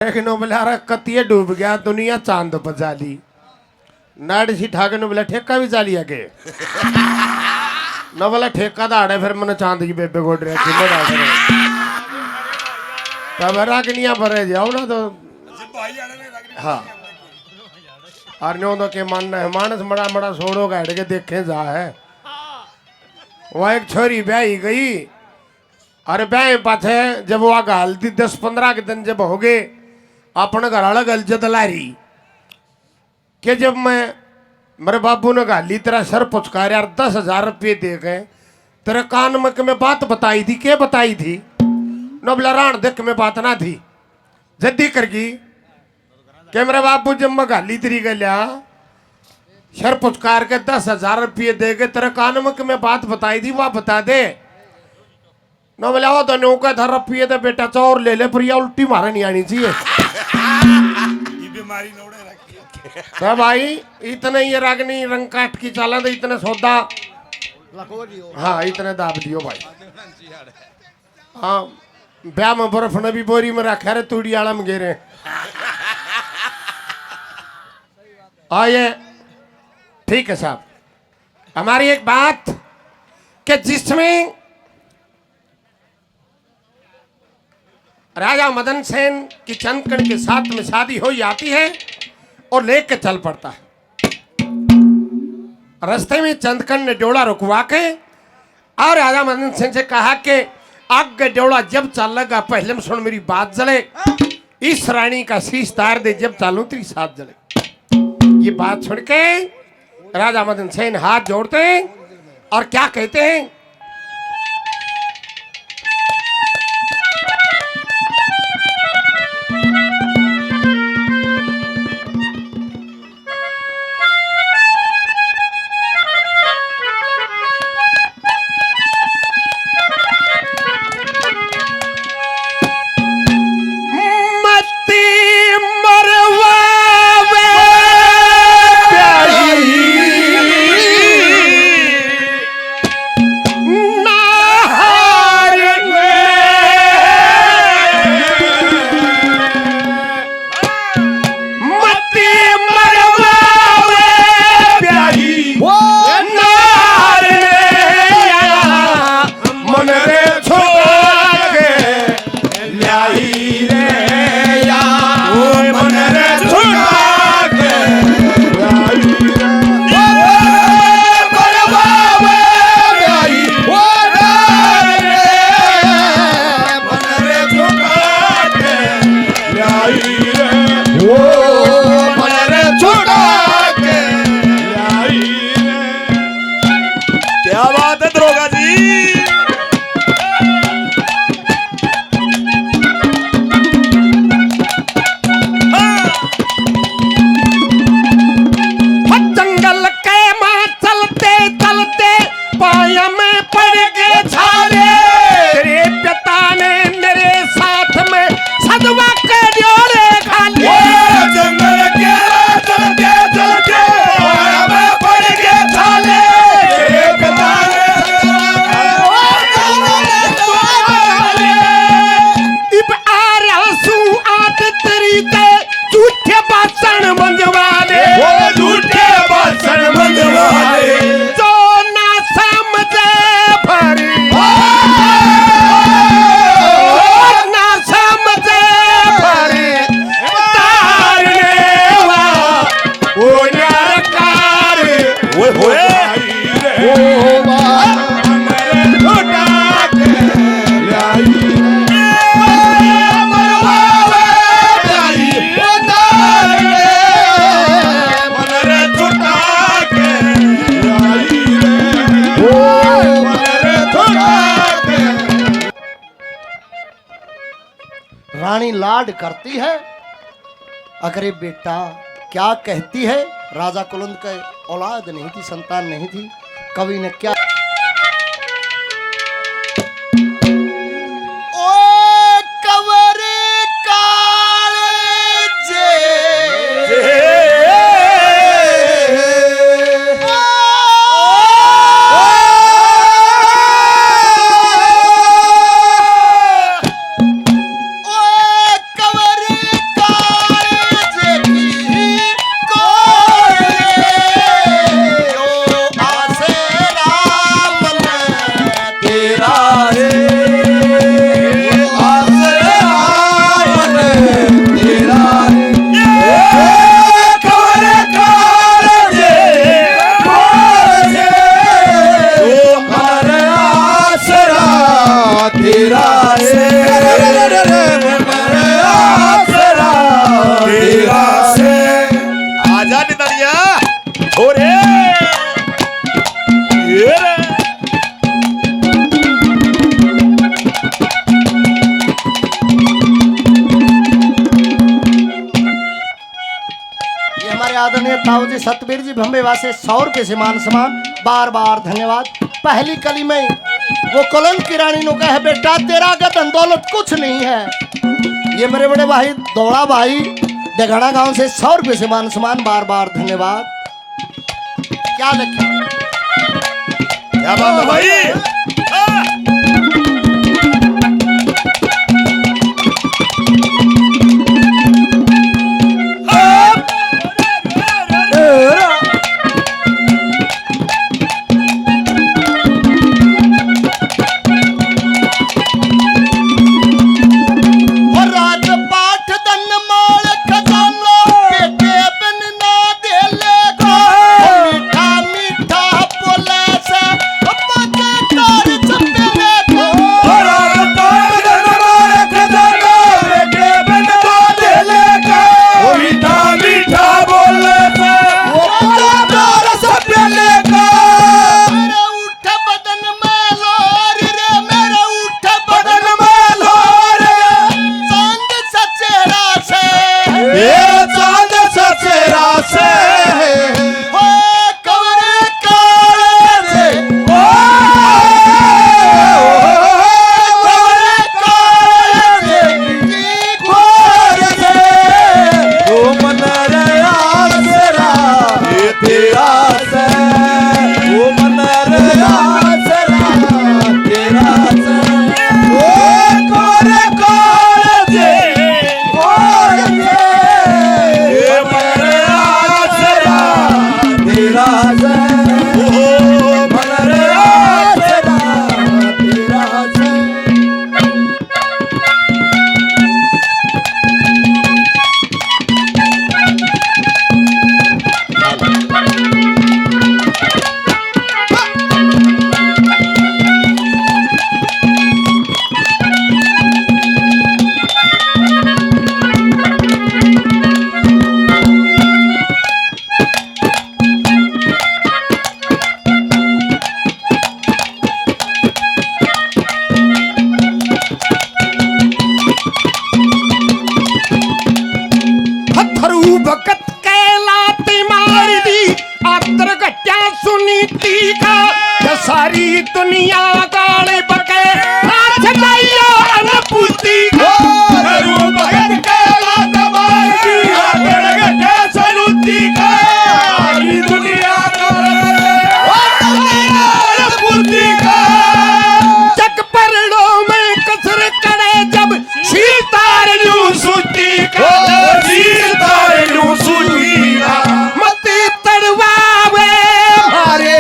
एक नो बोला रे कतिये डूब गया दुनिया चांद पर जाली नाड़ सी ठाके नो बोला ठेका भी चाली आगे न बोला ठेका दाड़े फिर मैंने चांद की बेबे गोड़ रहे किलो दाड़े तब रागनिया भरे जाओ ना तो हाँ और नो तो के मानस बड़ा बड़ा सोड़ो का के देखे जा है वह एक छोरी ब्याही गई अरे ब्याह पाथे जब वो आगे हल्दी 10-15 के दिन जब हो गए अपने घर अलग अलजद लारी कि जब मैं मेरे बाबू ने गाली तेरा सर पुचकार यार 10,000 रुपये दे गए तेरे कान में कि मैं बात बताई थी क्या बताई थी नबला राण देख में बात ना थी जद्दी करगी कि मेरे बाबू जब मैं गाली तेरी गलिया सर पुचकार के 10,000 रुपये दे गए तेरे कान में कि मैं बात बताई थी वह बता दे न बोला वो तो नौका था रुपये तो बेटा चौर ले ले पर यह उल्टी मारा नहीं आनी चाहिए तो भाई इतने ये रागनी रंग काट की चाला तो इतने सौदा हाँ इतने दाब दियो भाई हाँ ब्याह में बर्फ ने भी बोरी में रखा रे तूड़ी आला में गिरे आइए ठीक है साहब हमारी एक बात कि जिसमें राजा मदन सेन की चंदकण के साथ में शादी हो जाती है और लेके चल पड़ता है रास्ते में चंदकण ने डोला रुकवा के और राजा मदन सेन से कहा कि आगे डोला जब चल लगा पहले में सुन मेरी बात जले इस रानी का शीश तार दे जब चालू तेरी साथ जले ये बात सुन के राजा मदन सेन हाथ जोड़ते हैं और क्या कहते हैं रानी लाड करती है अगर बेटा क्या कहती है राजा कुलंद के औलाद नहीं थी संतान नहीं थी कवि ने क्या आदरणीय ताऊजी सतबीर जी भंबे वासे 100 रुपये से मान सम्मान, बार बार धन्यवाद। पहली कली में वो कुलंद की रानी ने कहा बेटा तेरा गदन दौलत कुछ नहीं है। ये मेरे बड़े भाई दौड़ा भाई डेघाड़ा गांव से 100 रुपये से मान सम्मान, बार बार धन्यवाद। क्या लिखा? क्या बात है भाई? सारी दुनिया गाले बके नाच दैया अनपूती को भगत के लात मार दी हाथ के सलूती का सारी दुनिया अनपूती का जग परड़ो में कसर करे जब सीतार न्यू सूती का सीतार न्यू सूती का मत तड़वावे मारे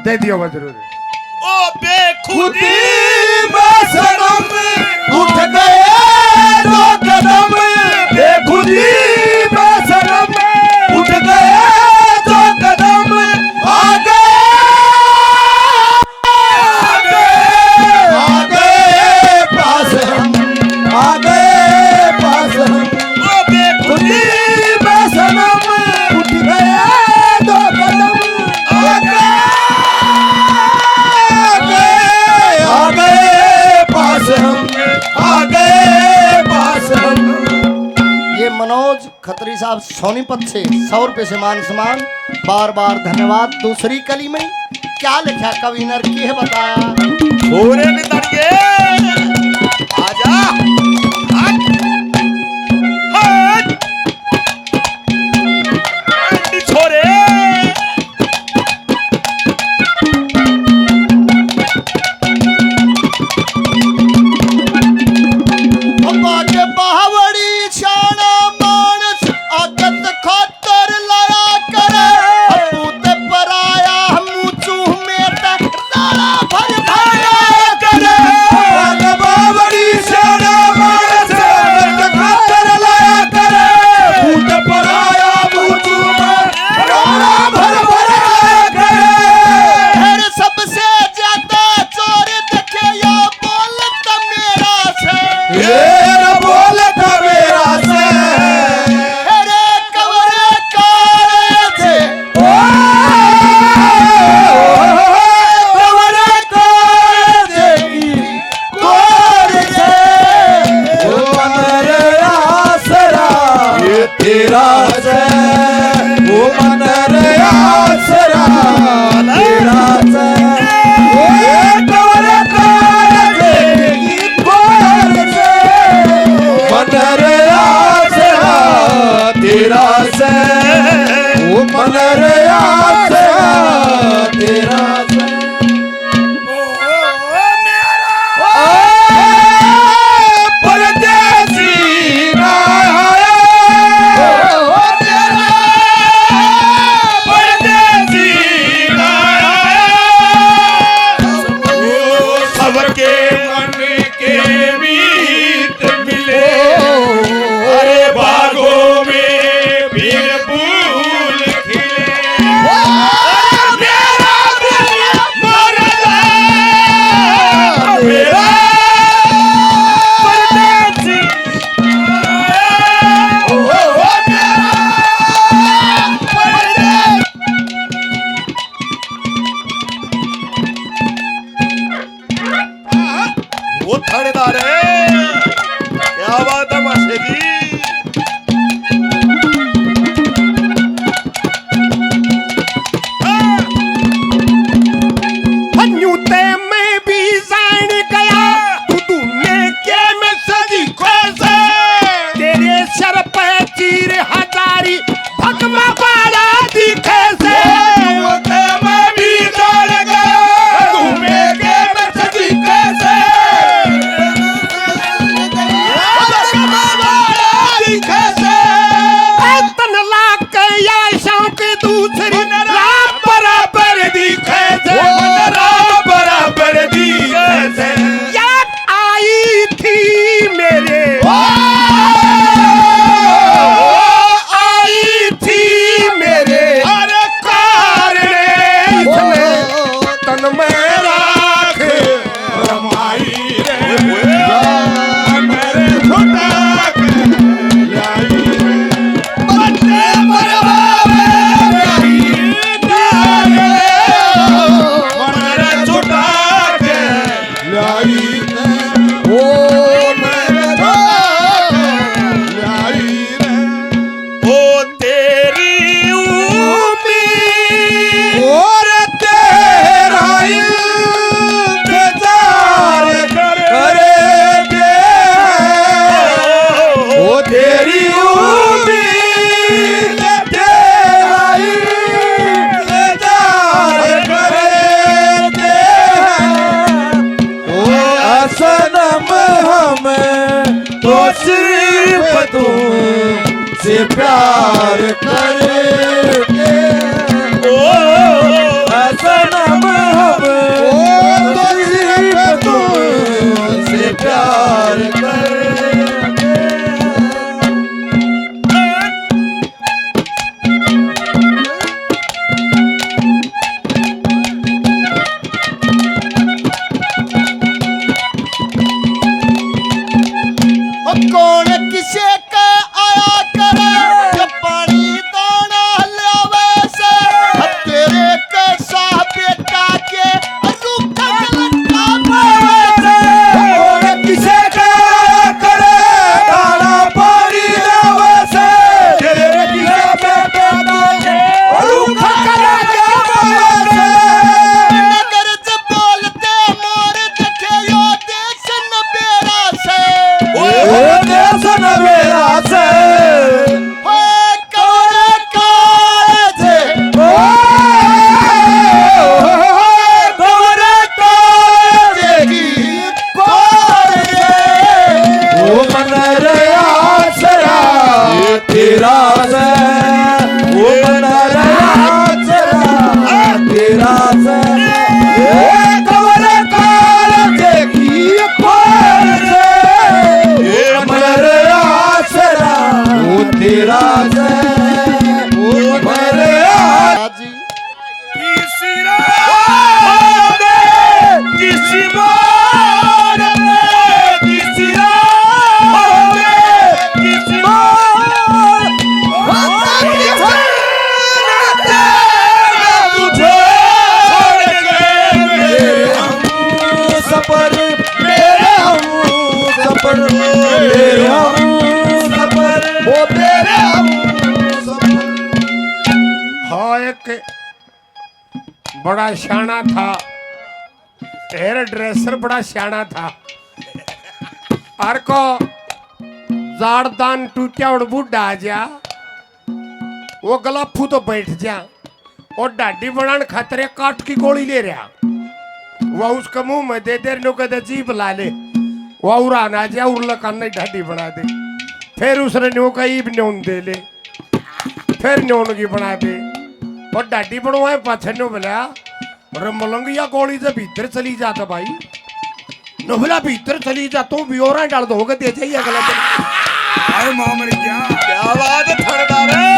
दे दियो जरूर। ओ बेखुदी सनम उठ गए दो कदम बेखुदी सनम उठ गए दो कदम आगे आगे पास हम आगे पास हम ओ बेखुदी सनम उठ गए दो कदम आगे मनोज खत्री साहब सोनीपत से 100 रुपये से मान सम्मान, बार बार धन्यवाद। दूसरी कली में क्या लिखा कवि नर की है बताया छोरे नितरिए आजा हट हट छोरे करे थानेदार है। क्या बात है माशे जी। न्यूते में भी जान गया तू तूने के में सदी खोसे तेरे सर पे चीर हजारी भगवा बाला दिखे से न्यूते में भी जान गया तूने के में सदी खोसे भगवा बाला दिखे से तन लाख या शौक दूसरी रात बराबर दिखे से बराबर दिखे से याद आई थी मेरे आई थी मेरे अरे कारणे इसमें तन में राख रमाई रे मेरे छुटा के लाई बच्चे मरवावे मेरे छुटा के लाई ओ मेरे लाई रे ओ तेरी उम्मीद और तेरा इंतजार करेंगे ओ तेरी उम्मीद तेरा इंतजार करेंगे ओ सनम हमें तो सिर्फ तुमसे प्यार करेंगे ओ सनम हमें तो सिर्फ तुमसे प्यार करेंगे कौन किसे का आया करे जब पानी दाना लावे से तेरे के साह बेटा के रूखा लटका पावे से कौन किसे का करे दाना पानी लावे से तेरे किसे बेटा के रूखा लटका पावे से नगर से बोलते मोर देखे यो देश न बेरा से ओ देश नवेरा से होए कौन काजे ओ गोरे काजे की कोरे ओ मन रे आसरा तेरा से ओ मन रे आसरा तेरा से ए गोरे काजे की कोरे ए मन रे आसरा ओ तेरा से ओ मन रे जी किसी रात में किसी बार में किसी रात में किसी बार तुझे छोड़ के मेरे हम सफर मेरे हम सफर मेरे हम सफर वो तेरे हम सफर हाँ एक बड़ा शाना था हेयर ड्रेसर बड़ा शाना था हर को जाड़दान टूटा और बूढ़ा आ जा वो गलाफू तो बैठ जा और डाडी बनाने खतरे काट की गोली ले रहा वह उसका मुंह में दे दे नो कहते जीभ ला ले वह उड़ा ना जा उर्ला कान ढाडी बना दे फिर उसने नो का ईब न्योन दे ले फिर न्योन की बना दे और डाडी बनवाए पाछे नो बोला और मलंगिया गोली से भीतर चली जाता भाई नो बोला भीतर चली जा तू भी और डाल दो दे जाइए अगला दिन अरे मामर क्या बात है थानेदार है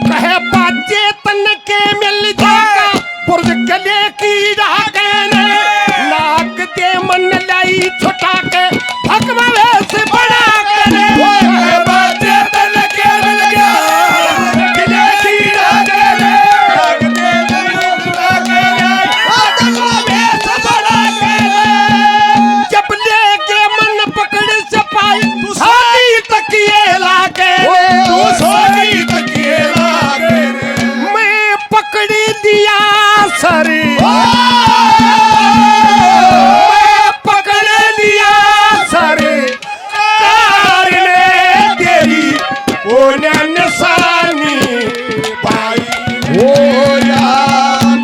कहे बाजे तन के मिल जाएगा पुरज गले की राह कहने सारी पकड़ लिया सारी कार ने तेरी वो निशानी पाई हो या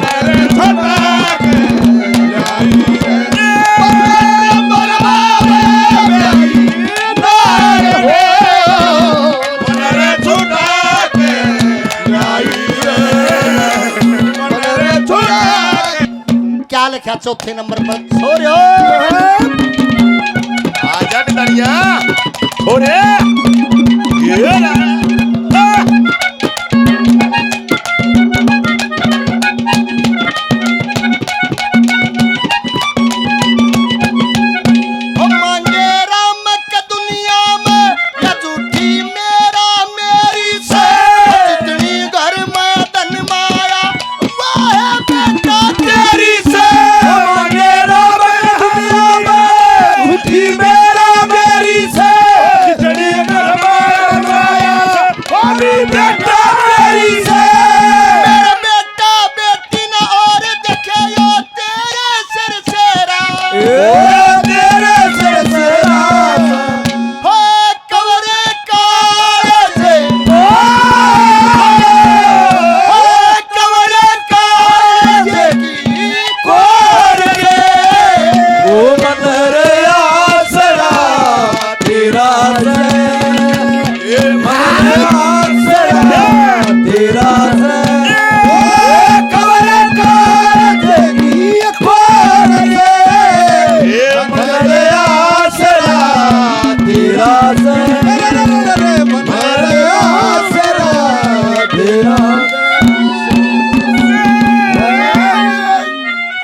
मेरे छोटा के लाई रे बरबावे मेरी नार हो मेरे छोटा के लाई रे मेरे छोटा के क्या लिखा चौथे नंबर पर छोरियो आजा डरिया छोरे ये